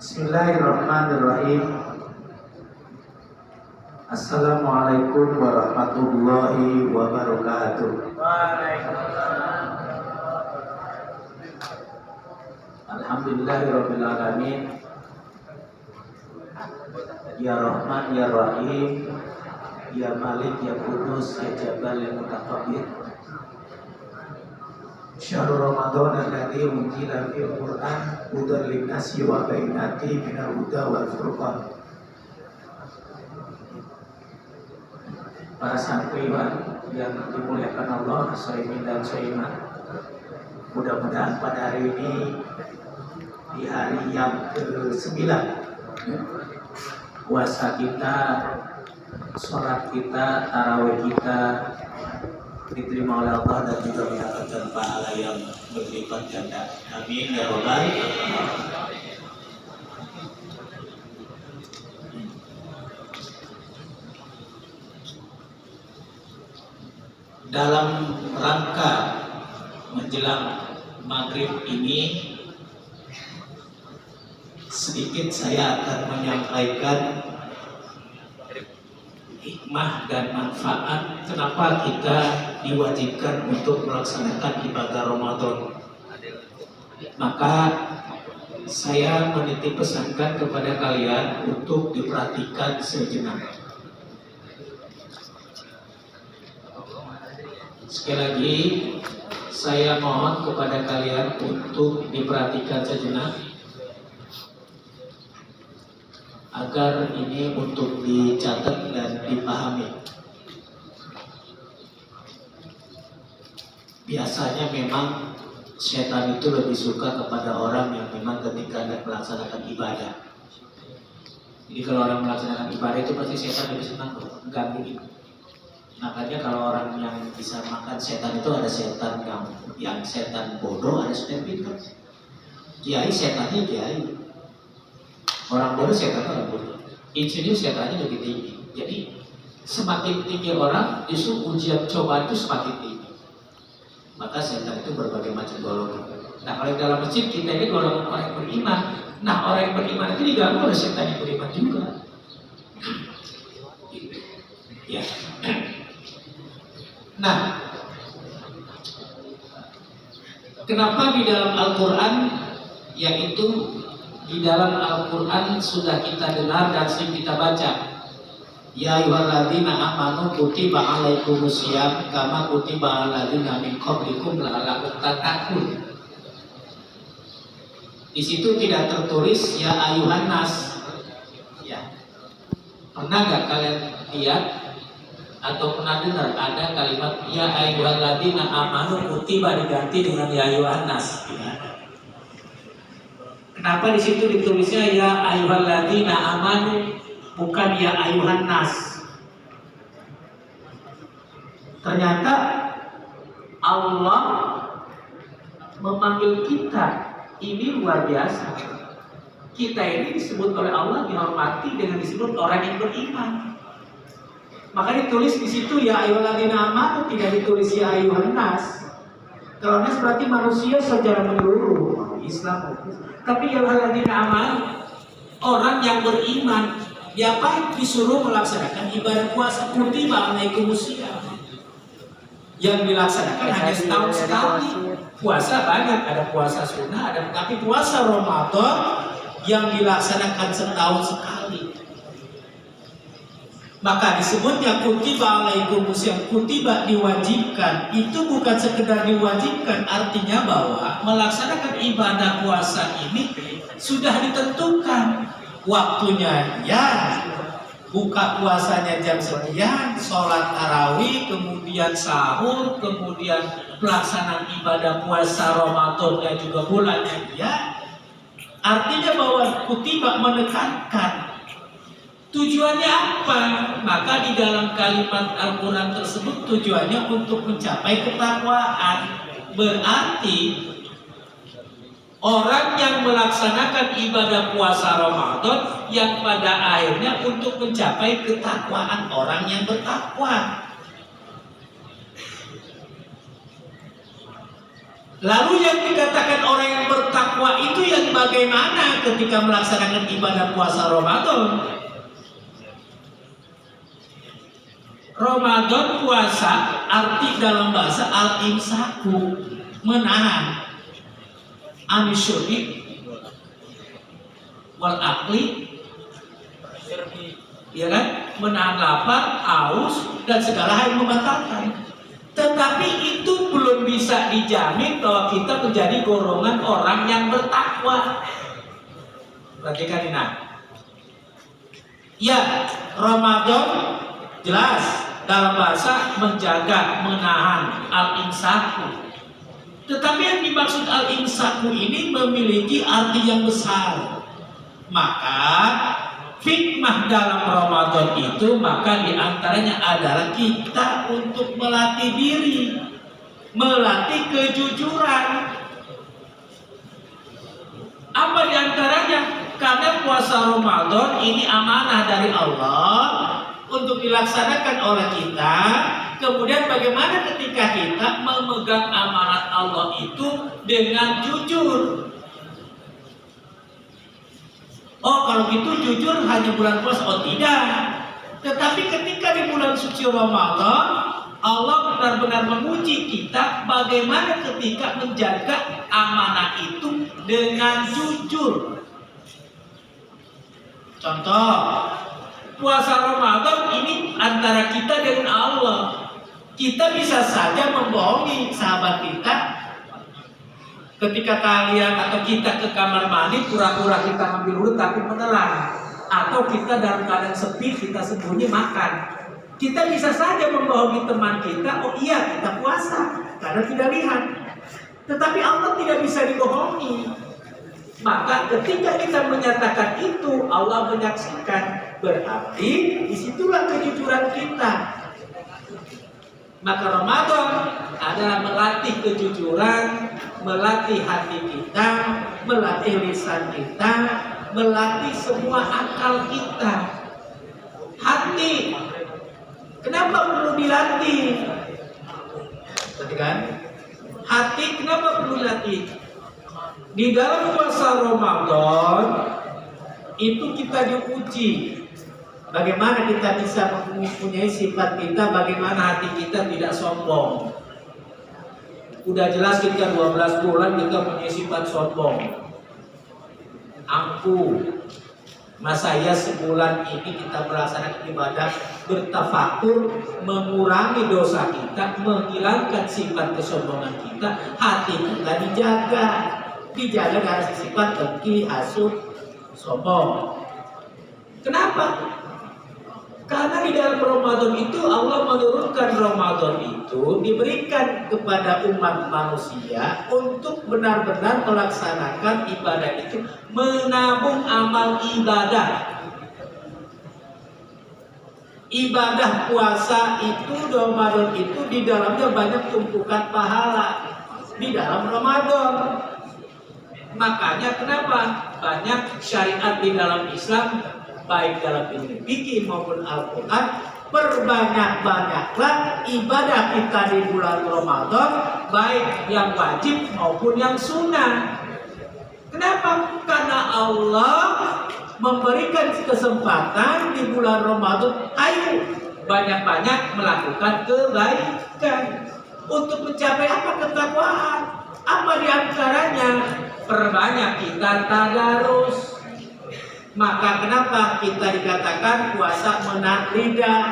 Bismillahirrahmanirrahim. Assalamualaikum warahmatullahi wabarakatuh. Alhamdulillahirabbil alamin. Ya Rahman ya Rahim, ya Malik ya Qudus ya Jabal ya Mutakabbir. Syahrul Ramadan alladzi unzila fil Qur'an hudan lin-nasi wa bayyinatin minal huda wal furqan. Para santriwan yang dimuliakan Allah, shaimin dan shaimat, mudah-mudahan pada hari ini di hari yang ke-9 puasa kita, sholat kita, tarawih kita diterima oleh Allah dan juga mendapatkan pahala yang berlipat ganda. Amin ya rabbal alamin. Dalam rangka menjelang maghrib ini, sedikit saya akan menyampaikan hikmah dan manfaat kenapa kita diwajibkan untuk melaksanakan ibadah Ramadan. Maka saya menitip pesankan kepada kalian untuk diperhatikan sejenak. Sekali lagi saya mohon kepada kalian untuk diperhatikan sejenak, agar ini untuk dicatat dan dipahami. Biasanya memang setan itu lebih suka kepada orang yang memang ketika hendak melaksanakan ibadah. Jadi kalau orang melaksanakan ibadah itu pasti setan lebih senang mengganggu itu. Makanya kalau orang yang bisa makan setan itu ada setan yang setan bodoh, ada setan pintar. Kiai setannya kiai. Orang bodoh setannya orang bodoh. Insinyur setannya lebih tinggi. Jadi semakin tinggi orang, justru ujian cobaan itu semakin tinggi. Maka setan itu berbagai macam golongan. Nah, kalau dalam masjid kita ini golongan orang yang beriman. Nah, orang yang beriman itu diganggu oleh setan yang beriman juga. Ya. Nah, kenapa di dalam Al-Quran, yaitu di dalam Al-Quran sudah kita dengar dan sering kita baca, ya ayyuhalladzina amanu kutiba alaikumusiyam kama kutiba alal ladzina min qablikum la'allakum tattaqun. Di situ tidak tertulis ya ayyuhan nas. Ya. Pernah nggak kalian lihat atau pernah dengar ada kalimat ya ayyuhalladzina amanu kutiba diganti dengan ya ayyuhan nas? Kenapa di situ ditulisnya ya ayyuhalladzina amanu bukan ya ayyuhan nas? Ternyata Allah memanggil kita ini luar biasa. Kita ini disebut oleh Allah dihormati dengan disebut orang yang beriman. Maka ditulis di situ ya ayyuhalladzina amanu, tidak ditulis ya ayyuhan nas. Kalau nas berarti manusia secara menyeluruh, Islam. Tapi ya ayyuhalladzina amanu, orang yang beriman, diapain disuruh melaksanakan ibadah puasa? Kutiba alaikumusiyam. Yang dilaksanakan hanya setahun sekali. Puasa banyak, ada puasa sunnah, tapi puasa Ramadan yang dilaksanakan setahun sekali. Maka disebutnya kutiba alaikumusiyam, kutiba diwajibkan. Itu bukan sekedar diwajibkan, artinya bahwa melaksanakan ibadah puasa ini sudah ditentukan waktunya. Ya, buka puasanya jam sekian, sholat tarawih, kemudian sahur, kemudian pelaksanaan ibadah puasa Ramadan juga bulannya. Ya, artinya bahwa kutiba menekankan. Tujuannya apa? Maka di dalam kalimat Al-Quran tersebut tujuannya untuk mencapai ketakwaan. Berarti orang yang melaksanakan ibadah puasa Ramadan yang pada akhirnya untuk mencapai ketakwaan orang yang bertakwa. Lalu yang dikatakan orang yang bertakwa itu yang bagaimana ketika melaksanakan ibadah puasa Ramadan? Ramadan puasa arti dalam bahasa al-imsaku, menahan anisyurib wal akli, ya kan, menahan lapar, haus dan segala hal yang membatalkan. Tetapi itu belum bisa dijamin bahwa kita menjadi golongan orang yang bertakwa. Perhatikan ini. Ya, Ramadan jelas dalam bahasa menjaga, menahan, al-imsaku. Tetapi yang dimaksud al-imsaku ini memiliki arti yang besar. Maka hikmah dalam Ramadan itu maka diantaranya adalah kita untuk melatih diri, melatih kejujuran. Apa diantaranya? Karena puasa Ramadan ini amanah dari Allah untuk dilaksanakan oleh kita. Kemudian bagaimana ketika kita memegang amanat Allah itu dengan jujur? Oh, kalau gitu jujur hanya bulan puasa? Oh, tidak. Tetapi ketika di bulan suci Ramadan, Allah benar-benar menguji kita bagaimana ketika menjaga amanah itu dengan jujur. Contoh, puasa Ramadan ini antara kita dengan Allah. Kita bisa saja membohongi sahabat kita. Ketika kalian atau kita ke kamar mandi, pura-pura kita ambil wudhu tapi menelan. Atau kita dalam keadaan sepi, kita sembunyi makan. Kita bisa saja membohongi teman kita, oh iya kita puasa, karena tidak lihat. Tetapi Allah tidak bisa dibohongi. Maka ketika kita menyatakan itu, Allah menyaksikan. Berarti disitulah kejujuran kita. Maka Ramadan adalah melatih kejujuran, melatih hati kita, melatih lisan kita, melatih semua akal kita. Hati, kenapa perlu dilatih? Perhatikan, hati kenapa perlu dilatih? Di dalam puasa Ramadan itu kita diuji. Bagaimana kita bisa mempunyai sifat kita, bagaimana hati kita tidak sombong. Udah jelas kita 12 bulan kita punya sifat sombong, angkuh. Masa ya sebulan ini kita melaksanakan ibadah, bertafakur, mengurangi dosa kita, menghilangkan sifat kesombongan kita, hati kita dijaga dari sifat dengki, hasut, sombong. Kenapa? Karena di dalam Ramadan itu Allah menurunkan Ramadan itu diberikan kepada umat manusia untuk benar-benar melaksanakan ibadah itu, menabung amal ibadah. Ibadah puasa itu, Ramadan itu di dalamnya banyak tumpukan pahala di dalam Ramadan. Makanya kenapa banyak syariat di dalam Islam, baik dalam ilmu fikih maupun Al-Quran, perbanyak-banyaklah ibadah kita di bulan Ramadan, baik yang wajib maupun yang sunnah. Kenapa? Karena Allah memberikan kesempatan di bulan Ramadan, ayo banyak-banyak melakukan kebaikan untuk mencapai apa? Ketakwaan. Apa diantaranya? Perbanyak kita tadarus. Maka kenapa kita dikatakan puasa menahan lidah,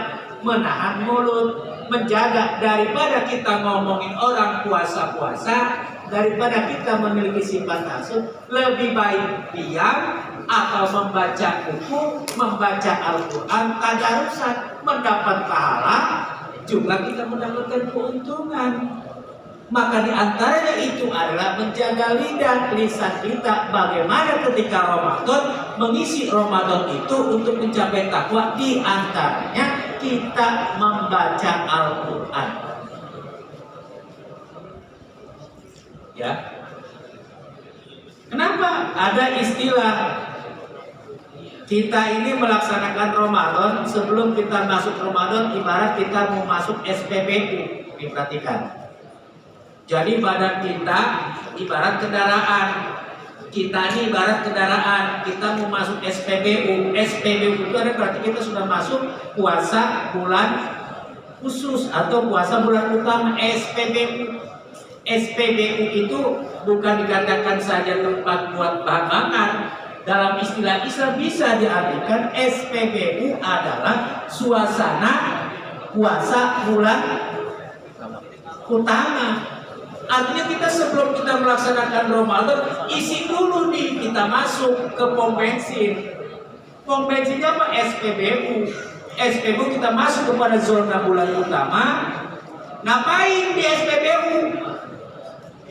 menahan mulut, menjaga daripada kita ngomongin orang puasa-puasa, daripada kita memiliki sifat hasut, lebih baik diam atau membaca buku, membaca Al-Quran, tadarusan, mendapat pahala, juga kita mendapatkan keuntungan. Maka diantaranya itu adalah menjaga lidah, lisan kita. Bagaimana ketika Ramadan, mengisi Ramadan itu untuk mencapai takwa, diantaranya kita membaca Al-Quran. Ya, kenapa ada istilah kita ini melaksanakan Ramadan? Sebelum kita masuk Ramadan, ibarat kita mau masuk SPBU. Diperhatikan. Jadi badan kita ibarat kendaraan. Kita ini ibarat kendaraan. Kita mau masuk SPBU. SPBU itu ada berarti kita sudah masuk puasa bulan khusus atau puasa bulan utama. SPBU. SPBU itu bukan dikatakan saja tempat buat bahan bakar. Dalam istilah Islam bisa diartikan SPBU adalah suasana puasa bulan utama. Artinya kita sebelum kita melaksanakan Ramadan, isi dulu nih, kita masuk ke pom bensin. Pom bensinnya apa? SPBU. SPBU kita masuk kepada zona bulan utama. Ngapain di SPBU?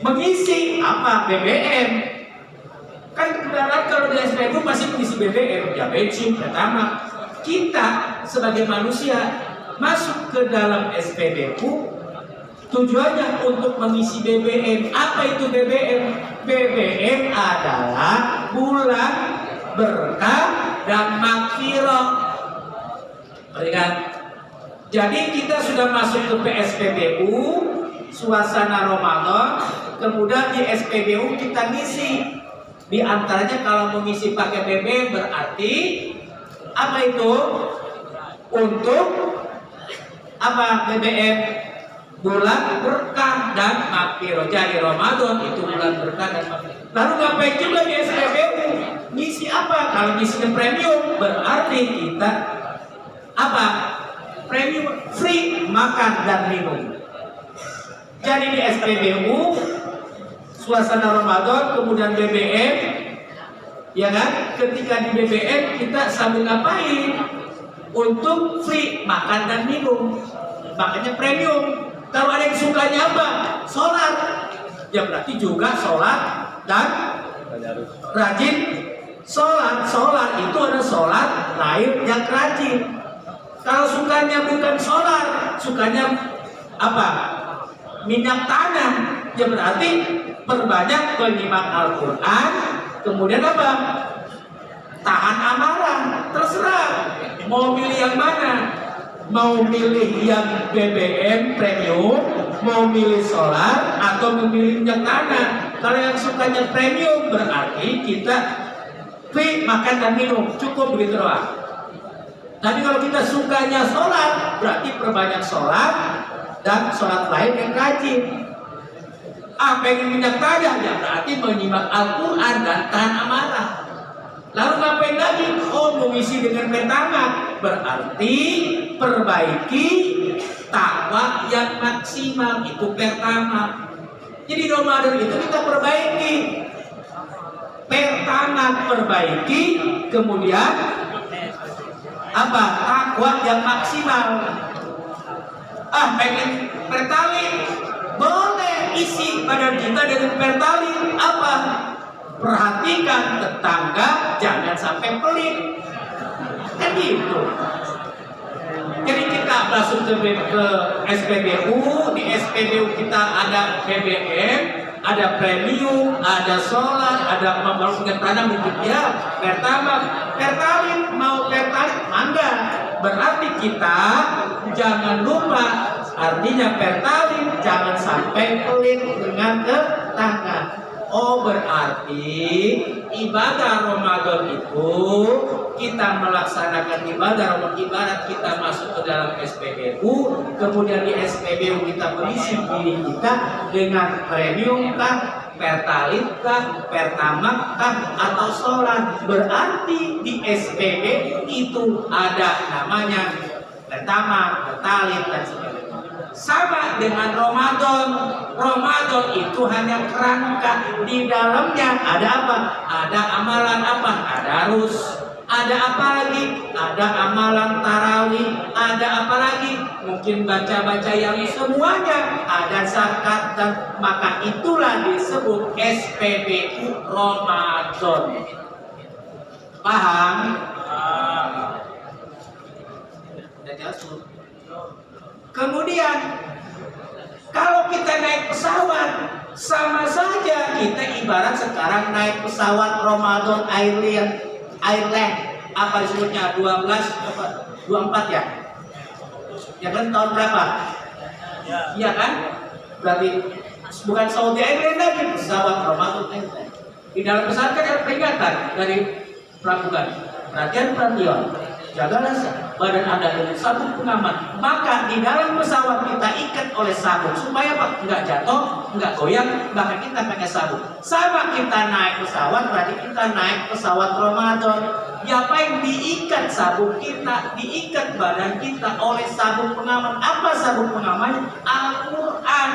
Mengisi apa? BBM. Kan kendaraan kalau di SPBU masih mengisi BBM, ya bensin, pertama. Kita sebagai manusia masuk ke dalam SPBU tujuannya untuk mengisi BBM. Apa itu BBM? BBM adalah bulan berkah dan maghfirah. Perhatikan. Jadi kita sudah masuk ke PSPBU, suasana Ramadan, kemudian di SPBU kita ngisi. Di antaranya kalau mengisi pakai BBM berarti apa itu? Untuk apa BBM? Bulan berkah dan maghfirah. Jadi Ramadan itu bulan berkah dan maghfirah. Lalu ngapain juga di SPBU? Ngisi apa? Kalau ngisinya premium berarti kita apa? Premium free makan dan minum. Jadi di SPBU suasana Ramadan kemudian BBM, ya kan? Ketika di BBM kita sambil ngapain? Untuk free makan dan minum. Makanya premium. Kalau ada yang sukanya apa? Sholat. Ya berarti juga sholat dan rajin sholat. Sholat itu ada sholat lain yang rajin. Kalau sukanya bukan sholat, sukanya apa? Minyak tanah. Ya berarti perbanyak menyimak Al-Quran. Kemudian apa? Tahan amarah. Terserah. Mau milih yang mana? Mau milih yang BBM premium, mau milih solar, atau memilih minyak tanah. Kalau yang sukanya premium berarti kita free makan dan minum, cukup begitu doang. Tapi kalau kita sukanya solar, berarti perbanyak solar dan sholat lain yang rajin. Pengen minyak tanah, ya berarti menyimak Al-Quran dan tahan amarah. Lalu ngapain lagi? Mengisi dengan pertama, berarti perbaiki takwa yang maksimal, itu pertama. Jadi Ramadan itu kita perbaiki. Pertama perbaiki, kemudian apa? Takwa yang maksimal. Pengen pertalin, boleh isi badan kita dengan pertalin. Apa? Perhatikan tetangga, jangan sampai pelit. Kan gitu. Jadi kita masuk ke SPBU. Di SPBU kita ada BBM, ada premium, ada solar, ada membangun tanah mungkin ya. Pertama, pertalite, mau pertalite, mangga. Berarti kita jangan lupa, artinya pertalite jangan sampai pelit dengan tetangga. Berarti ibadah Ramadan itu kita melaksanakan ibadah Ramadan, ibarat kita masuk ke dalam SPBU, kemudian di SPBU kita berisi diri kita dengan premium kah, pertalite kah, pertamax kah, atau sholat. Berarti di SPBU itu ada namanya pertamax, pertalite dan sebagainya. Sama dengan Ramadan. Ramadan itu hanya kerangka, di dalamnya ada apa? Ada amalan apa? Ada arus. Ada apa lagi? Ada amalan tarawih. Ada apa lagi? Mungkin baca-baca yang semuanya. Ada zakat dan maka itulah disebut SPBU Ramadan. Paham? Kemudian kalau kita naik pesawat, sama saja kita ibarat sekarang naik pesawat Ramadan Airline, apa disebutnya 24 ya? Ya kan tahun berapa? Iya kan? Berarti Bukan Saudi Airlines lagi, pesawat Ramadan Airlines. Di dalam pesawat kan ada peringatan dari pramugari. Perhatian, jagalah badan Anda dengan sabuk pengaman. Maka di dalam pesawat kita ikat oleh sabuk supaya apa? Enggak jatuh, enggak goyang, bahkan kita pakai sabuk. Sama kita naik pesawat, berarti kita naik pesawat Ramadan. Apa yang diikat sabuk kita, diikat badan kita oleh sabuk pengaman. Apa sabuk pengaman? Al-Quran.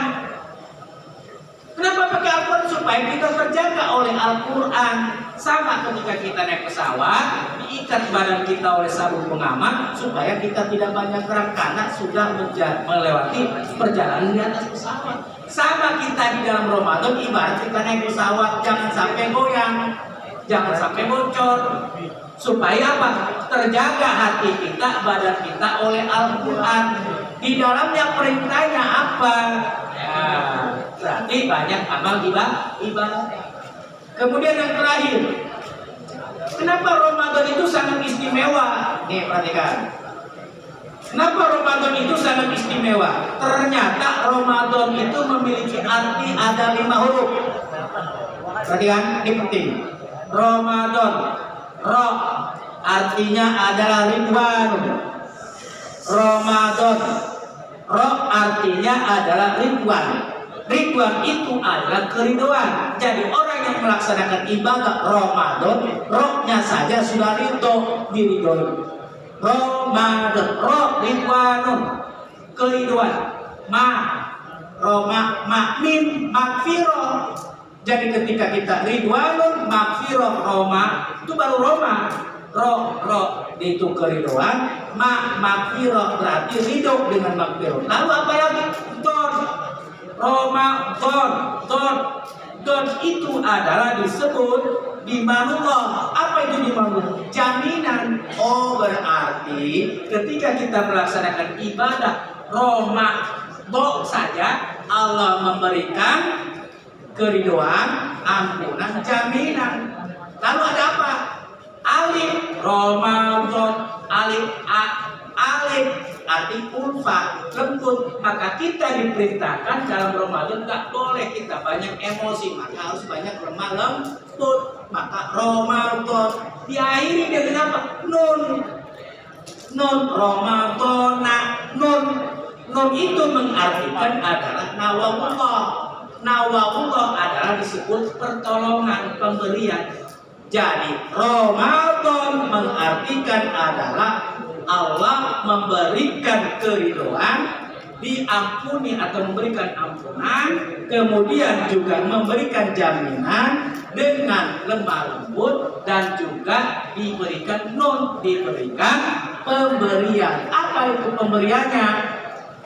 Kenapa pakai Al-Quran? Supaya kita terjaga oleh Al-Quran. Sama ketika kita naik pesawat, diikat badan kita oleh sabuk pengaman supaya kita tidak banyak gerak karena sudah melewati perjalanan di atas pesawat. Sama kita di dalam Ramadan, ibarat kita naik pesawat, jangan sampai goyang, jangan sampai bocor. Supaya apa? Terjaga hati kita, badan kita oleh Al-Quran. Di dalamnya perintahnya apa? Ya, berarti banyak amal ibadah. Kemudian yang terakhir, kenapa Ramadan itu sangat istimewa? Nih perhatikan. Kenapa Ramadan itu sangat istimewa? Ternyata Ramadan itu memiliki arti ada 5 huruf. Perhatikan, ini penting. Ramadan, Ro artinya adalah Ridwan. Ramadan, Ro artinya adalah Ridwan. Ridwan itu adalah keridhaan. Jadi orang yang melaksanakan ibadah Ramadan, rohnya saja sudah ridho, diridhoi. Ramadan, roh Ridwanun, keridhaan. Mim, makfiro. Jadi ketika kita Ridwanun, makfiro, Roma, itu baru Roma. Roh itu keridhaan. Makfiro berarti ridho dengan makfiro. Lalu apa lagi? Ramadan, don itu adalah disebut dimanullah. Apa itu dimanullah? Jaminan. Oh, berarti ketika kita melaksanakan ibadah Ramadan saja Allah memberikan keridhaan, ampunan, jaminan. Lalu ada apa? Alif Ramadan, alif arti ulfa, lembut. Maka kita diperintahkan dalam Ramadan nggak boleh kita banyak emosi, maka harus banyak lemah lembut. Maka Ramadan diakhiri dengan apa? Nun Ramadana. Nun itu mengartikan adalah nawawullah adalah disebut pertolongan, pemberian. Jadi Ramadan mengartikan adalah Allah memberikan keridhaan, diampuni atau memberikan ampunan, kemudian juga memberikan jaminan dengan lemah lembut, dan juga diberikan diberikan pemberian. Apa itu pemberiannya?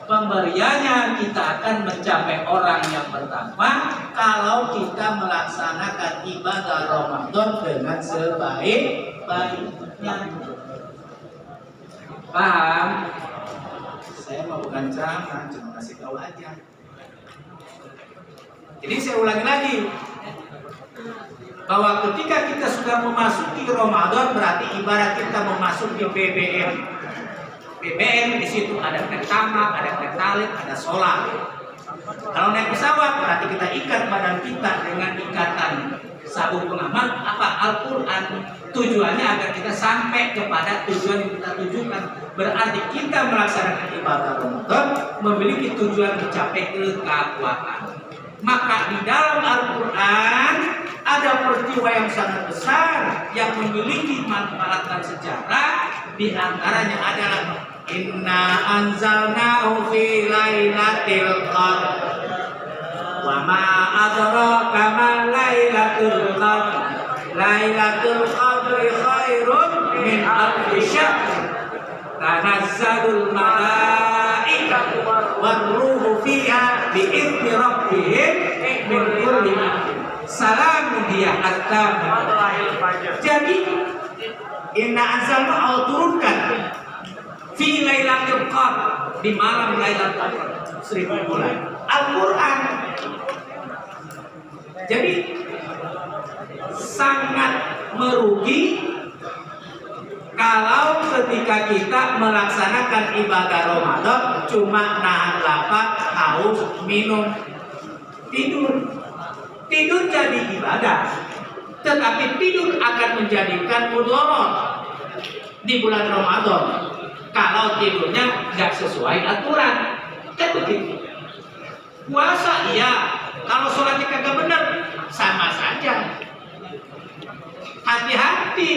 Pemberiannya kita akan mencapai orang yang bertakwa kalau kita melaksanakan ibadah Ramadan dengan sebaik-baiknya. Paham? Saya mau bukan ceramah, cuma kasih tahu aja. Jadi saya ulangi lagi, bahwa ketika kita sudah memasuki Ramadan berarti ibarat kita memasuki BBM. BBM di situ ada pertamax, ada pertalite, ada solar. Kalau naik pesawat berarti kita ikat badan kita dengan ikatan sabuk pengaman apa? Al-Quran. Tujuannya agar kita sampai kepada tujuan yang kita tujukan. Berarti kita melaksanakan ibadah Ramadan memiliki tujuan mencapai ketakwaan. Maka di dalam Al-Quran ada peristiwa yang sangat besar yang memiliki manfaat dan sejarah. Di antaranya adalah Inna anzalnahu fi lailatul qadr wa ma adraka ma lailatul qadr. Lailatul qadri khairun min alfi syahr. Tanazzalul malaikatu war-ruhu fiha bi'izni rabbihim min kulli amrin. Salamun hiya hatta. Jadi inna anzalna Allah turunkan fi lailatul qadr, di malam Lailatul Qadar 1000 bulan Al-Quran. Jadi sangat merugi kalau ketika kita melaksanakan ibadah Ramadan cuma nahan lapar, haus, minum. Tidur. Tidur jadi ibadah. Tetapi tidur akan menjadikan mudarat di bulan Ramadan kalau tidurnya nggak sesuai aturan. Kan begitu. Puasa iya, kalau sholatnya kagak bener sama saja. Hati-hati,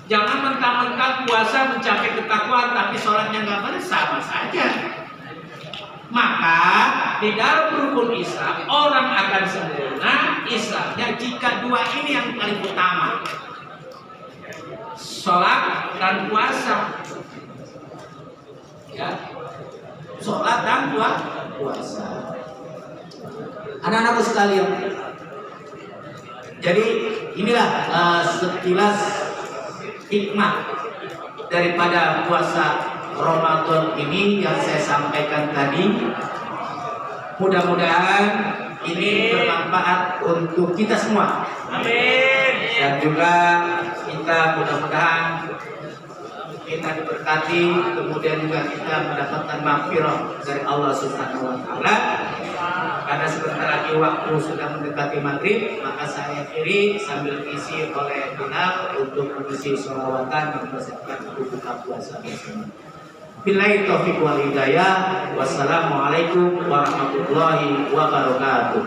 jangan mentang-mentang puasa mencapai ketakwaan tapi sholatnya nggak bener sama saja. Maka di dalam rukun Islam orang akan sempurna Islamnya jika dua ini yang paling utama, sholat dan puasa. Ya, sholat dan puasa. Anak-anakku sekalian, jadi inilah sekilas hikmah daripada puasa Ramadan ini yang saya sampaikan tadi. Mudah-mudahan ini bermanfaat untuk kita semua. Amin. Dan juga kita mudah-mudahan kita diberkati, kemudian juga kita mendapatkan maghfirah dari Allah Subhanahu wa taala. Karena sebentar lagi waktu sudah mendekati maghrib, maka saya akhiri sambil isi oleh Bilal untuk mengisi sholawatan dan mempersiapkan buka puasa bersama. Billahi taufiq wal hidayah. Wassalamualaikum warahmatullahi wabarakatuh.